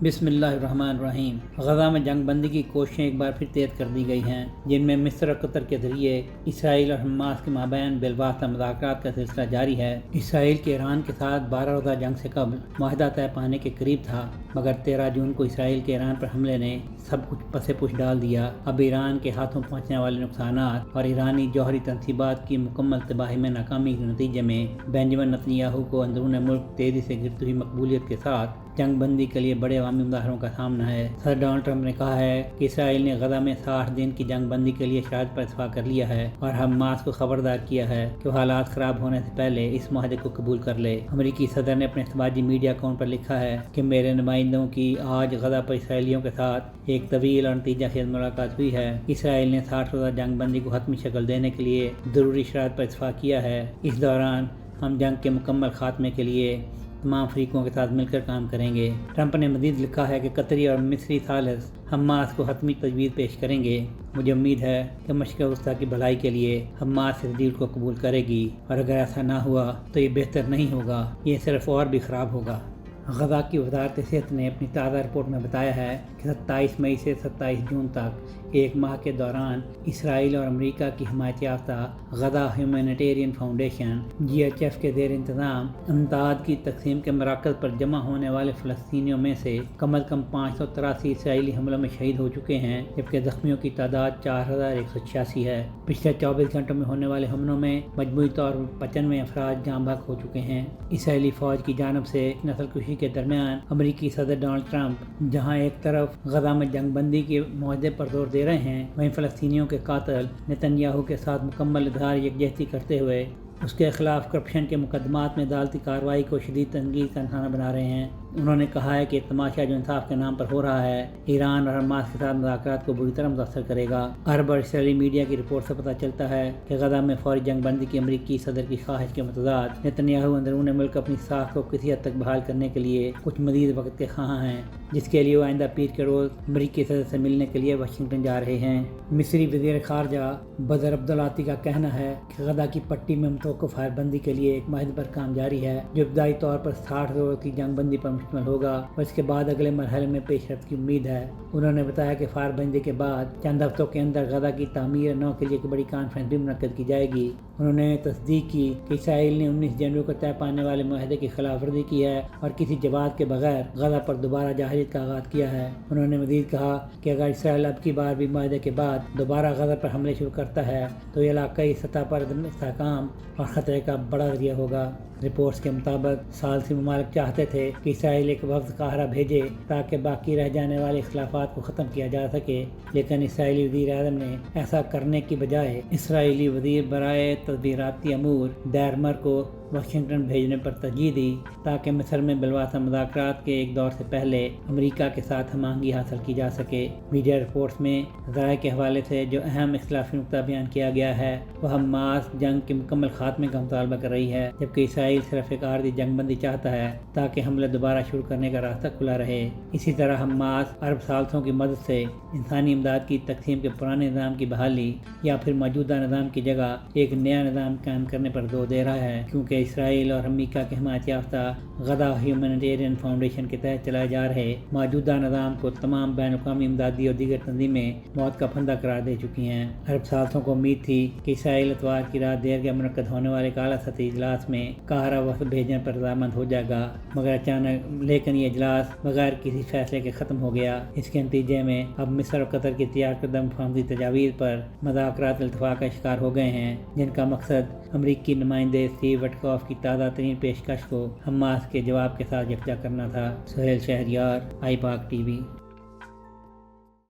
بسم اللہ الرحمن الرحیم۔ غزہ میں جنگ بندی کی کوششیں ایک بار پھر تیز کر دی گئی ہیں، جن میں مصر اور قطر کے ذریعے اسرائیل اور حماس کے مابین بالواسطہ مذاکرات کا سلسلہ جاری ہے۔ اسرائیل کے ایران کے ساتھ 12 روزہ جنگ سے قبل معاہدہ طے پانے کے قریب تھا، مگر 13 جون کو اسرائیل کے ایران پر حملے نے سب کچھ پس پش ڈال دیا۔ اب ایران کے ہاتھوں پہنچنے والے نقصانات اور ایرانی جوہری تنصیبات کی مکمل تباہی میں ناکامی کے نتیجے میں بنجامن نتن یاہو کو اندرون ملک تیزی سے گرتی ہوئی مقبولیت کے ساتھ جنگ بندی کے لیے بڑے عوامی مظاہروں کا سامنا ہے۔ صدر ڈونلڈ ٹرمپ نے کہا ہے کہ اسرائیل نے غزہ میں 60 دن کی جنگ بندی کے لیے شرائط پر اتفاق کر لیا ہے اور حماس کو خبردار کیا ہے کہ وہ حالات خراب ہونے سے پہلے اس معاہدے کو قبول کر لے۔ امریکی صدر نے اپنے سماجی میڈیا اکاؤنٹ پر لکھا ہے کہ میرے نمائندوں کی آج غزہ پر اسرائیلیوں کے ساتھ ایک طویل اور نتیجہ خیز ملاقات ہوئی ہے۔ اسرائیل نے 60 روزہ جنگ بندی کو حتمی شکل دینے کے لیے ضروری شرائط پر اتفاق کیا ہے۔ اس دوران ہم جنگ کے مکمل خاتمے کے لیے تمام فریقوں کے ساتھ مل کر کام کریں گے۔ ٹرمپ نے مزید لکھا ہے کہ قطری اور مصری ثالث حماس کو حتمی تجویز پیش کریں گے۔ مجھے امید ہے کہ مشرق وسطیٰ کی بھلائی کے لیے حماس اس ڈیل کو قبول کرے گی، اور اگر ایسا نہ ہوا تو یہ بہتر نہیں ہوگا، یہ صرف اور بھی خراب ہوگا۔ غزہ کی وزارت صحت نے اپنی تازہ رپورٹ میں بتایا ہے کہ 27 مئی سے 27 جون تک ایک ماہ کے دوران اسرائیل اور امریکہ کی حمایت یافتہ غزہ ہیومینیٹیرین فاؤنڈیشن GHF کے زیر انتظام امداد کی تقسیم کے مراکز پر جمع ہونے والے فلسطینیوں میں سے کم از کم 583 اسرائیلی حملوں میں شہید ہو چکے ہیں، جبکہ زخمیوں کی تعداد 4186 ہے۔ پچھلے 24 گھنٹوں میں ہونے والے حملوں میں مجموعی طور پر 95 افراد جاں بحق ہو چکے ہیں۔ اسرائیلی فوج کی جانب سے نسل کشی کے درمیان امریکی صدر ڈونلڈ ٹرمپ جہاں ایک طرف غزہ میں جنگ بندی کے معاہدے پر زور دے رہے ہیں، وہیں فلسطینیوں کے قاتل نتن یاہو کے ساتھ مکمل اظہار یکجہتی کرتے ہوئے اس کے خلاف کرپشن کے مقدمات میں عدالتی کارروائی کو شدید تنقید کا نشانہ بنا رہے ہیں۔ انہوں نے کہا ہے کہ یہ تماشا جو انصاف کے نام پر ہو رہا ہے، ایران اور حماس کے ساتھ مذاکرات کو بری طرح متاثر کرے گا۔ عرب اور اسرائیلی میڈیا کی رپورٹ سے پتہ چلتا ہے کہ غزہ میں فوری جنگ بندی کی امریکی صدر کی خواہش کے متضاد نتن یاہو اندرون ملک اپنی ساکھ کو کسی حد تک بحال کرنے کے لیے کچھ مزید وقت کے خواہاں ہیں، جس کے لیے وہ آئندہ پیر کے روز امریکی صدر سے ملنے کے لیے واشنگٹن جا رہے ہیں۔ مصری وزیر خارجہ بدر عبدالعاطی کا کہنا ہے کہ غزہ کی پٹی میں متوقع فائر بندی کے لیے ایک معاہدے پر کام جاری ہے، جو ابتدائی طور پر 60 روز کی جنگ بندی پر مشتمل ہوگا اور اس کے بعد اگلے مرحلے میں پیش رفت کی امید ہے۔ انہوں نے بتایا کہ فائر بندی کے بعد چند ہفتوں کے اندر غزہ کی تعمیر نو کے لیے ایک بڑی کانفرنس بھی منعقد کی جائے گی۔ انہوں نے تصدیق کی کہ اسرائیل نے 19 جنوری کو طے پانے والے معاہدے کی خلاف ورزی کی ہے اور کسی جواز کے بغیر غزہ پر دوبارہ جارحیت کا آغاز کیا ہے۔ انہوں نے مزید کہا کہ اگر اسرائیل اب کی بار بھی معاہدے کے بعد دوبارہ غزہ پر حملے شروع کرتا ہے تو یہ علاقائی سطح پر عدم استحکام اور خطرے کا بڑا ذریعہ ہوگا۔ رپورٹس کے مطابق ثالثی ممالک چاہتے تھے کہ اسرائیل ایک وفد قاہرہ بھیجے تاکہ باقی رہ جانے والے اختلافات کو ختم کیا جا سکے، لیکن اسرائیلی وزیر اعظم نے ایسا کرنے کی بجائے اسرائیلی وزیر برائے تدبیراتی امور ڈیرمر کو واشنگٹن بھیجنے پر ترجیح دی تاکہ مصر میں بالواسطہ مذاکرات کے ایک دور سے پہلے امریکہ کے ساتھ ہم آہنگی حاصل کی جا سکے۔ میڈیا رپورٹس میں ذرائع کے حوالے سے جو اہم اختلافی نقطہ بیان کیا گیا ہے وہ حماس جنگ کے مکمل خاتمے کا مطالبہ کر رہی ہے، جبکہ اسرائیل صرف ایک عارضی جنگ بندی چاہتا ہے تاکہ حملے دوبارہ شروع کرنے کا راستہ کھلا رہے۔ اسی طرح حماس عرب ثالثوں کی مدد سے انسانی امداد کی تقسیم کے پرانے نظام کی بحالی یا پھر موجودہ نظام کی جگہ ایک نیا نظام قائم کرنے پر زور دے رہا ہے، کیونکہ اسرائیل اور امریکہ کے حمایت یافتہ غزہ ہیومینیٹیرین فاؤنڈیشن کے تحت چلائے جا رہے موجودہ نظام کو تمام بین الاقوامی امدادی اور دیگر تنظیمیں موت کا پھندا قرار دے چکی ہیں۔ عرب ثالثوں کو امید تھی کہ اسرائیل اتوار کی رات دیر کے منعقد ہونے والے اعلیٰ سطحی اجلاس میں قاہرہ وفد بھیجنے پر رضامند ہو جائے گا، مگر لیکن یہ اجلاس بغیر کسی فیصلے کے ختم ہو گیا۔ اس کے نتیجے میں اب مصر اور قطر کی تیار کردہ مفاہمتی تجاویز پر مذاکرات التفاق کا شکار ہو گئے ہیں، جن کا مقصد امریکی نمائندے اسٹیو وٹکوف کی تازہ ترین پیشکش کو حماس کے جواب کے ساتھ یکجا کرنا تھا۔ سہیل شہریار، آئی پاک ٹی وی۔